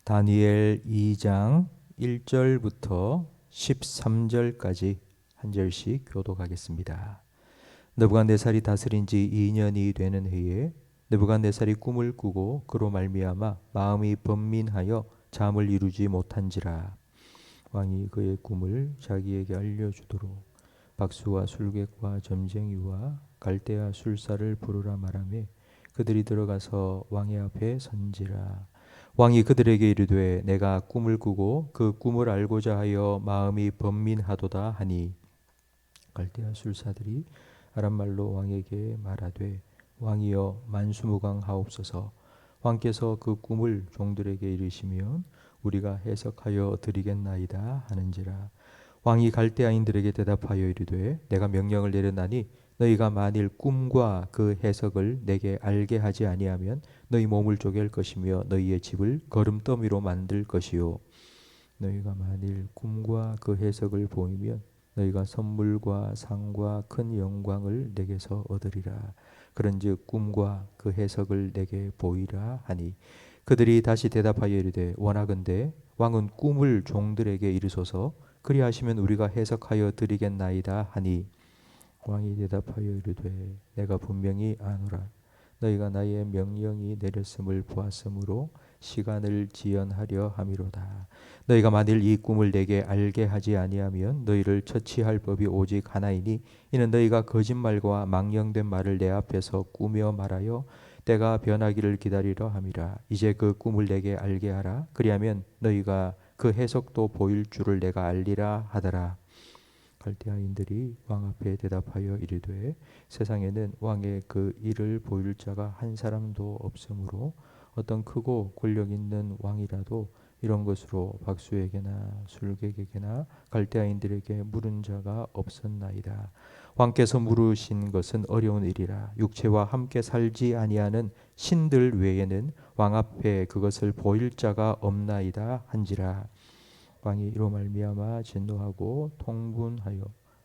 다니엘 2장 1절부터 13절까지 한 절씩 교독하겠습니다. 느부갓네살이 다스린 지 2년이 되는 해에 느부갓네살이 꿈을 꾸고 그로 말미암아 마음이 번민하여 잠을 이루지 못한지라. 왕이 그의 꿈을 자기에게 알려주도록 박수와 술객과 점쟁이와 갈대아 술사를 부르라 말하며 그들이 들어가서 왕의 앞에 선지라. 왕이 그들에게 이르되 내가 꿈을 꾸고 그 꿈을 알고자 하여 마음이 번민하도다 하니 갈대아 술사들이 아람말로 왕에게 말하되 왕이여 만수무강하옵소서. 왕께서 그 꿈을 종들에게 이르시면 우리가 해석하여 드리겠나이다 하는지라. 왕이 갈대아인들에게 대답하여 이르되 내가 명령을 내렸나니 너희가 만일 꿈과 그 해석을 내게 알게 하지 아니하면 너희 몸을 쪼갤 것이며 너희의 집을 거름더미로 만들 것이요 너희가 만일 꿈과 그 해석을 보이면 너희가 선물과 상과 큰 영광을 내게서 얻으리라. 그런즉 꿈과 그 해석을 내게 보이라 하니 그들이 다시 대답하여 이르되 원하건대 왕은 꿈을 종들에게 이르소서. 그리하시면 우리가 해석하여 드리겠나이다 하니 왕이 대답하여 이르되 내가 분명히 아노라. 너희가 나의 명령이 내렸음을 보았으므로 시간을 지연하려 함이로다. 너희가 만일 이 꿈을 내게 알게 하지 아니하면 너희를 처치할 법이 오직 하나이니 이는 너희가 거짓말과 망령된 말을 내 앞에서 꾸며 말하여 때가 변하기를 기다리려 함이라. 이제 그 꿈을 내게 알게 하라. 그리하면 너희가 그 해석도 보일 줄을 내가 알리라 하더라. 갈대아인들이 왕 앞에 대답하여 이르되 세상에는 왕의 그 일을 보일 자가 한 사람도 없으므로 어떤 크고 권력 있는 왕이라도 이런 것으로 박수에게나 술객에게나 갈대아인들에게 물은 자가 없었나이다. 왕께서 물으신 것은 어려운 일이라. 육체와 함께 살지 아니하는 신들 외에는 왕 앞에 그것을 보일 자가 없나이다 한지라. 왕이 이로 말미암아 진노하고 통분하여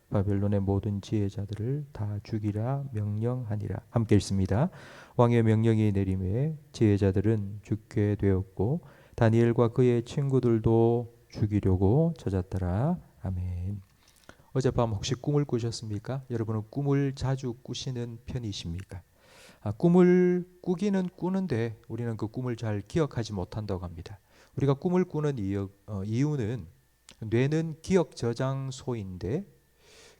바벨론의 모든 지혜자들을 다 죽이라 명령하니라. 함께 읽습니다. 왕의 명령이 내림에 지혜자들은 죽게 되었고 다니엘과 그의 친구들도 죽이려고 찾았더라. 아멘. 어젯밤 혹시 꿈을 꾸셨습니까? 여러분은 꿈을 자주 꾸시는 편이십니까? 꿈을 꾸기는 꾸는데 우리는 그 꿈을 잘 기억하지 못한다고 합니다. 우리가 꿈을 꾸는 이유는 뇌는 기억 저장소인데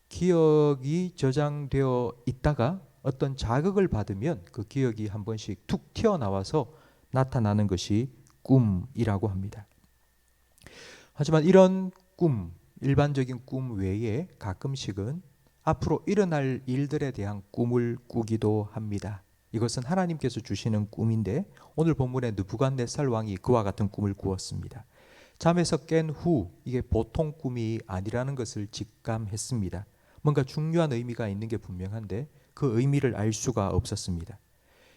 기억이 저장되어 있다가 어떤 자극을 받으면 그 기억이 한 번씩 툭 튀어나와서 나타나는 것이 꿈이라고 합니다. 하지만 이런 꿈, 일반적인 꿈 외에 가끔씩은 앞으로 일어날 일들에 대한 꿈을 꾸기도 합니다. 이것은 하나님께서 주시는 꿈인데 오늘 본문에 느부갓네살 왕이 그와 같은 꿈을 꾸었습니다. 잠에서 깬 후 이게 보통 꿈이 아니라는 것을 직감했습니다. 뭔가 중요한 의미가 있는 게 분명한데 그 의미를 알 수가 없었습니다.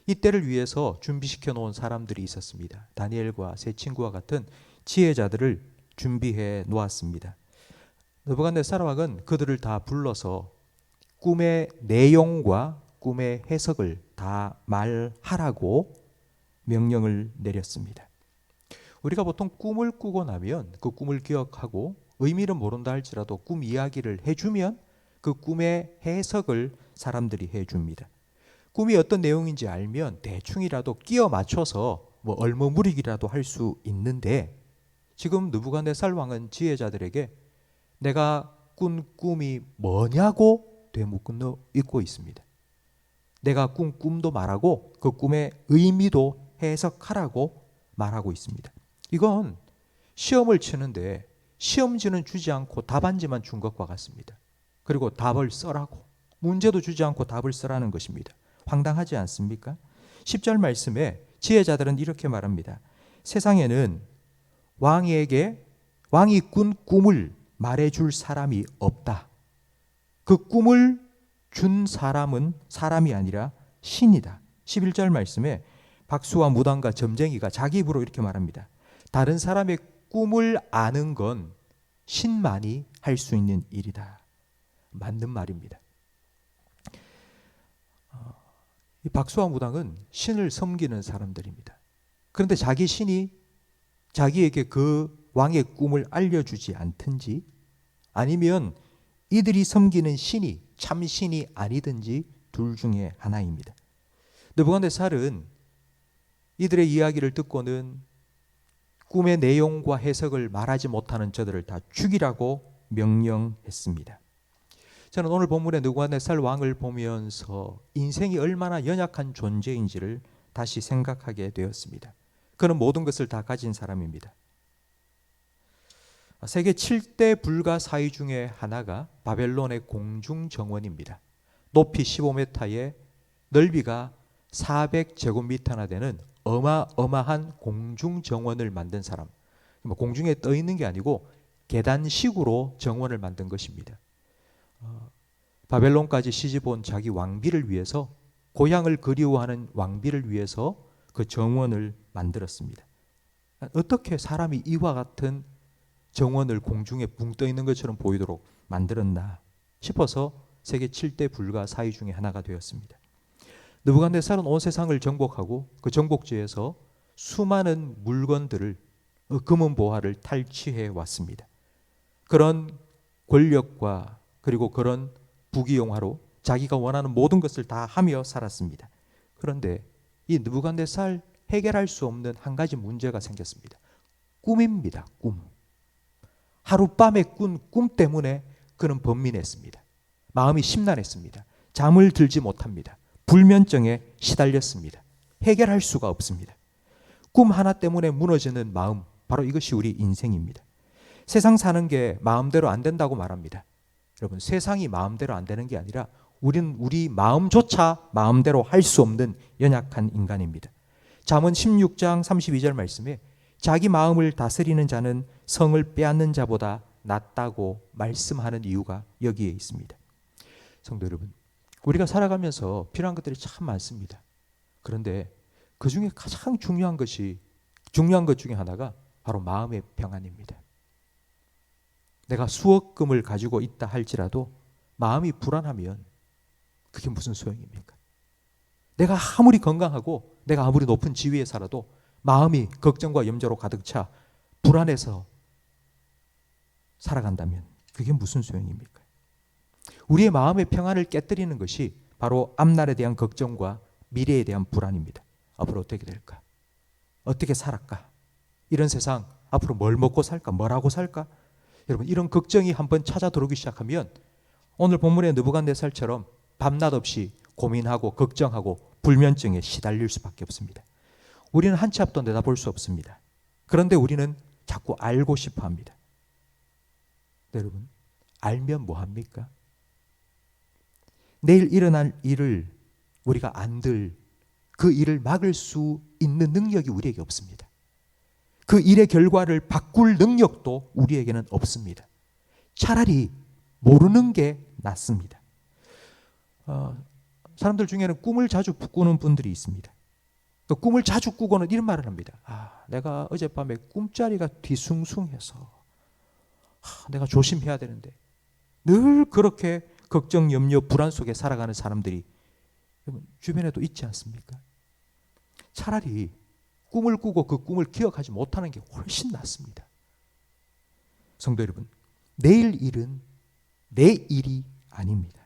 이때를 위해서 준비시켜 놓은 사람들이 있었습니다. 다니엘과 세 친구와 같은 지혜자들을 준비해 놓았습니다. 느부갓네살 왕은 그들을 다 불러서 꿈의 내용과 꿈의 해석을 다 말하라고 명령을 내렸습니다. 우리가 보통 꿈을 꾸고 나면 그 꿈을 기억하고 의미는 모른다 할지라도 꿈 이야기를 해주면 그 꿈의 해석을 사람들이 해줍니다. 꿈이 어떤 내용인지 알면 대충이라도 끼워 맞춰서 얼머무리기라도 할 수 있는데 지금 느부갓네살 왕은 지혜자들에게 내가 꾼 꿈이 뭐냐고 되묻고 있고 있습니다. 내가 꾼 꿈도 말하고 그 꿈의 의미도 해석하라고 말하고 있습니다. 이건 시험을 치는데 시험지는 주지 않고 답안지만 준 것과 같습니다. 그리고 답을 써라고 문제도 주지 않고 답을 써라는 것입니다. 황당하지 않습니까? 10절 말씀에 지혜자들은 이렇게 말합니다. 세상에는 왕이 꾼 꿈을 말해줄 사람이 없다. 그 꿈을 준 사람은 사람이 아니라 신이다. 11절 말씀에 박수와 무당과 점쟁이가 자기 입으로 이렇게 말합니다. 다른 사람의 꿈을 아는 건 신만이 할 수 있는 일이다. 맞는 말입니다. 이 박수와 무당은 신을 섬기는 사람들입니다. 그런데 자기 신이 자기에게 그 왕의 꿈을 알려주지 않든지 아니면 이들이 섬기는 신이 참신이 아니든지 둘 중에 하나입니다. 느부갓네살은 이들의 이야기를 듣고는 꿈의 내용과 해석을 말하지 못하는 저들을 다 죽이라고 명령했습니다. 저는 오늘 본문의 느부갓네살 왕을 보면서 인생이 얼마나 연약한 존재인지를 다시 생각하게 되었습니다. 그는 모든 것을 다 가진 사람입니다. 세계 7대 불가사의 중에 하나가 바벨론의 공중정원입니다. 높이 15m에 넓이가 400제곱미터나 되는 어마어마한 공중정원을 만든 사람. 공중에 떠 있는 게 아니고 계단식으로 정원을 만든 것입니다. 바벨론까지 시집온 자기 왕비를 위해서, 고향을 그리워하는 왕비를 위해서 그 정원을 만들었습니다. 어떻게 사람이 이와 같은 정원을 공중에 붕 떠 있는 것처럼 보이도록 만들었나 싶어서 세계 7대 불가사의 중에 하나가 되었습니다. 느부갓네살은 온 세상을 정복하고 그 정복지에서 수많은 물건들을, 금은 보화를 탈취해 왔습니다. 그런 권력과 그리고 그런 부귀영화로 자기가 원하는 모든 것을 다 하며 살았습니다. 그런데 이 느부갓네살 해결할 수 없는 한 가지 문제가 생겼습니다. 꿈입니다. 꿈. 하룻밤에 꾼 꿈 때문에 그는 번민했습니다. 마음이 심란했습니다. 잠을 들지 못합니다. 불면증에 시달렸습니다. 해결할 수가 없습니다. 꿈 하나 때문에 무너지는 마음, 바로 이것이 우리 인생입니다. 세상 사는 게 마음대로 안 된다고 말합니다. 여러분, 세상이 마음대로 안 되는 게 아니라 우리는 우리 마음조차 마음대로 할 수 없는 연약한 인간입니다. 잠언 16장 32절 말씀에 자기 마음을 다스리는 자는 성을 빼앗는 자보다 낫다고 말씀하는 이유가 여기에 있습니다. 성도 여러분, 우리가 살아가면서 필요한 것들이 참 많습니다. 그런데 그 중에 가장 중요한 것 중에 하나가 바로 마음의 평안입니다. 내가 수억 금을 가지고 있다 할지라도 마음이 불안하면 그게 무슨 소용입니까? 내가 아무리 건강하고 내가 아무리 높은 지위에 살아도 마음이 걱정과 염려로 가득 차 불안해서 살아간다면 그게 무슨 소용입니까? 우리의 마음의 평안을 깨뜨리는 것이 바로 앞날에 대한 걱정과 미래에 대한 불안입니다. 앞으로 어떻게 될까? 어떻게 살았까? 이런 세상 앞으로 뭘 먹고 살까? 뭘 하고 살까? 여러분, 이런 걱정이 한번 찾아 들어오기 시작하면 오늘 본문의 느부갓네살처럼 밤낮 없이 고민하고 걱정하고 불면증에 시달릴 수밖에 없습니다. 우리는 한 치 앞도 내다볼 수 없습니다. 그런데 우리는 자꾸 알고 싶어 합니다. 여러분, 알면 뭐 합니까? 내일 일어날 일을 우리가 안들 그 일을 막을 수 있는 능력이 우리에게 없습니다. 그 일의 결과를 바꿀 능력도 우리에게는 없습니다. 차라리 모르는 게 낫습니다. 사람들 중에는 꿈을 자주 꾸는 분들이 있습니다. 그 꿈을 자주 꾸고는 이런 말을 합니다. 내가 어젯밤에 꿈자리가 뒤숭숭해서 내가 조심해야 되는데, 늘 그렇게 걱정, 염려, 불안 속에 살아가는 사람들이 주변에도 있지 않습니까? 차라리 꿈을 꾸고 그 꿈을 기억하지 못하는 게 훨씬 낫습니다. 성도 여러분, 내일 일은 내 일이 아닙니다.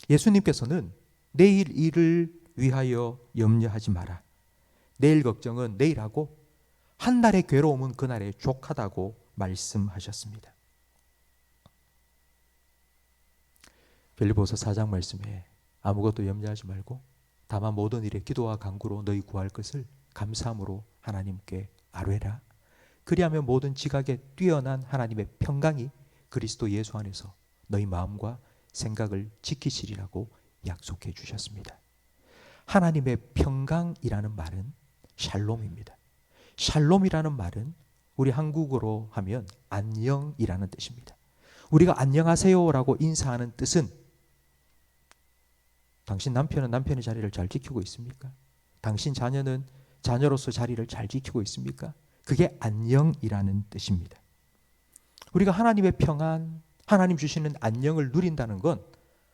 예수님께서는 내일 일을 위하여 염려하지 마라. 내일 걱정은 내일 하고 한 날의 괴로움은 그날에 족하다고 말씀하셨습니다. 빌립보서 4장 말씀에 아무것도 염려하지 말고 다만 모든 일에 기도와 간구로 너희 구할 것을 감사함으로 하나님께 아뢰라. 그리하면 모든 지각에 뛰어난 하나님의 평강이 그리스도 예수 안에서 너희 마음과 생각을 지키시리라고 약속해 주셨습니다. 하나님의 평강이라는 말은 샬롬입니다. 샬롬이라는 말은 우리 한국어로 하면 안녕이라는 뜻입니다. 우리가 안녕하세요라고 인사하는 뜻은 당신 남편은 남편의 자리를 잘 지키고 있습니까? 당신 자녀는 자녀로서 자리를 잘 지키고 있습니까? 그게 안녕이라는 뜻입니다. 우리가 하나님의 평안, 하나님 주시는 안녕을 누린다는 건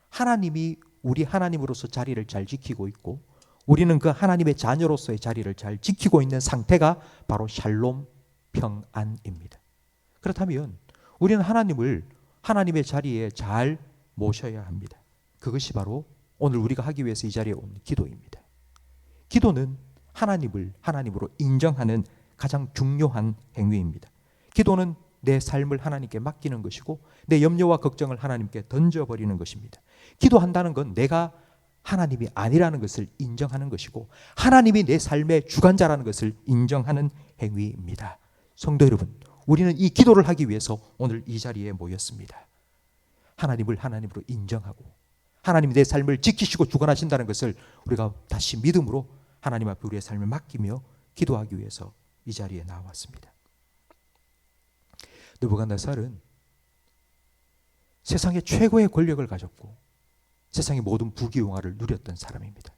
하나님이 우리 하나님으로서 자리를 잘 지키고 있고 우리는 그 하나님의 자녀로서의 자리를 잘 지키고 있는 상태가 바로 샬롬, 평안입니다. 그렇다면 우리는 하나님을 하나님의 자리에 잘 모셔야 합니다. 그것이 바로 오늘 우리가 하기 위해서 이 자리에 온 기도입니다. 기도는 하나님을 하나님으로 인정하는 가장 중요한 행위입니다. 기도는 내 삶을 하나님께 맡기는 것이고 내 염려와 걱정을 하나님께 던져버리는 것입니다. 기도한다는 건 내가 하나님이 아니라는 것을 인정하는 것이고 하나님이 내 삶의 주관자라는 것을 인정하는 행위입니다. 성도 여러분, 우리는 이 기도를 하기 위해서 오늘 이 자리에 모였습니다. 하나님을 하나님으로 인정하고 하나님이 내 삶을 지키시고 주관하신다는 것을 우리가 다시 믿음으로 하나님 앞에 우리의 삶을 맡기며 기도하기 위해서 이 자리에 나왔습니다. 느부갓네살은 세상의 최고의 권력을 가졌고 세상의 모든 부귀영화를 누렸던 사람입니다.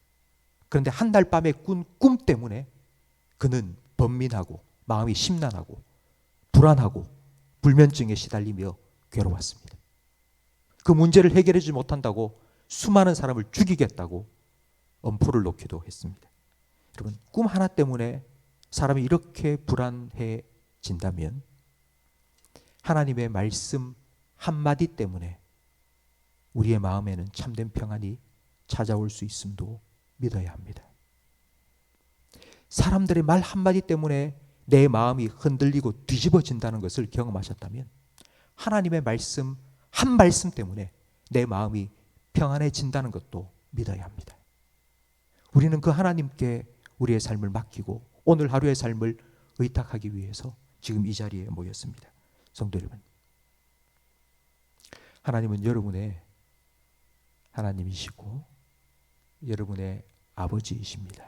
그런데 한 날 밤에 꾼 꿈 때문에 그는 번민하고 마음이 심란하고 불안하고 불면증에 시달리며 괴로웠습니다. 그 문제를 해결하지 못한다고 수많은 사람을 죽이겠다고 엄포를 놓기도 했습니다. 여러분, 꿈 하나 때문에 사람이 이렇게 불안해진다면 하나님의 말씀 한마디 때문에 우리의 마음에는 참된 평안이 찾아올 수 있음도 믿어야 합니다. 사람들의 말 한마디 때문에 내 마음이 흔들리고 뒤집어진다는 것을 경험하셨다면 하나님의 말씀 한 말씀 때문에 내 마음이 평안해진다는 것도 믿어야 합니다. 우리는 그 하나님께 우리의 삶을 맡기고 오늘 하루의 삶을 의탁하기 위해서 지금 이 자리에 모였습니다. 성도 여러분, 하나님은 여러분의 하나님이시고 여러분의 아버지이십니다.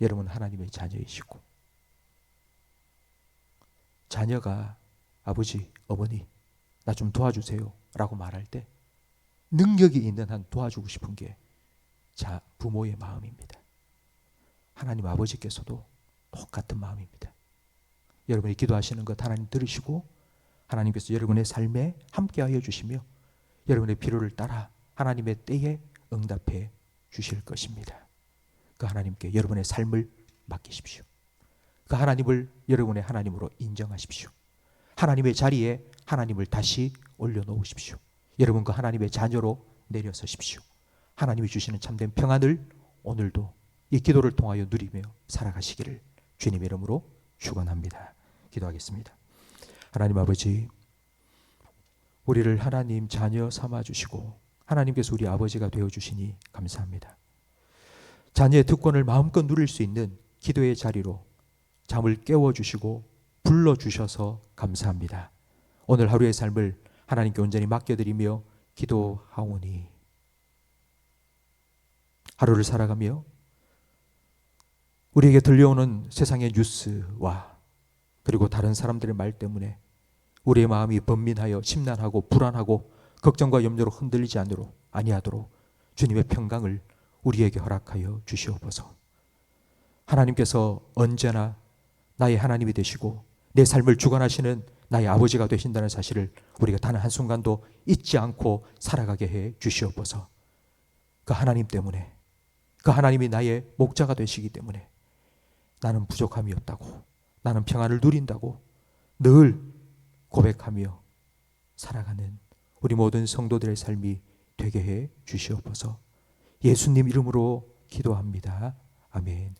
여러분 하나님의 자녀이시고 자녀가 아버지, 어머니 나 좀 도와주세요 라고 말할 때 능력이 있는 한 도와주고 싶은 게 부모의 마음입니다. 하나님 아버지께서도 똑같은 마음입니다. 여러분이 기도하시는 것 하나님 들으시고 하나님께서 여러분의 삶에 함께하여 주시며 여러분의 필요를 따라 하나님의 때에 응답해 주실 것입니다. 그 하나님께 여러분의 삶을 맡기십시오. 그 하나님을 여러분의 하나님으로 인정하십시오. 하나님의 자리에 하나님을 다시 올려놓으십시오. 여러분 그 하나님의 자녀로 내려서십시오. 하나님이 주시는 참된 평안을 오늘도 이 기도를 통하여 누리며 살아가시기를 주님의 이름으로 축원합니다. 기도하겠습니다. 하나님 아버지, 우리를 하나님 자녀 삼아주시고 하나님께서 우리 아버지가 되어주시니 감사합니다. 자녀의 특권을 마음껏 누릴 수 있는 기도의 자리로 잠을 깨워주시고 불러주셔서 감사합니다. 오늘 하루의 삶을 하나님께 온전히 맡겨드리며 기도하오니 하루를 살아가며 우리에게 들려오는 세상의 뉴스와 그리고 다른 사람들의 말 때문에 우리의 마음이 번민하여 심란하고 불안하고 걱정과 염려로 흔들리지 아니하도록 주님의 평강을 우리에게 허락하여 주시옵소서. 하나님께서 언제나 나의 하나님이 되시고 내 삶을 주관하시는 나의 아버지가 되신다는 사실을 우리가 단 한순간도 잊지 않고 살아가게 해 주시옵소서. 그 하나님 때문에, 그 하나님이 나의 목자가 되시기 때문에 나는 부족함이 없다고, 나는 평안을 누린다고 늘 고백하며 살아가는 우리 모든 성도들의 삶이 되게 해 주시옵소서. 예수님 이름으로 기도합니다. 아멘.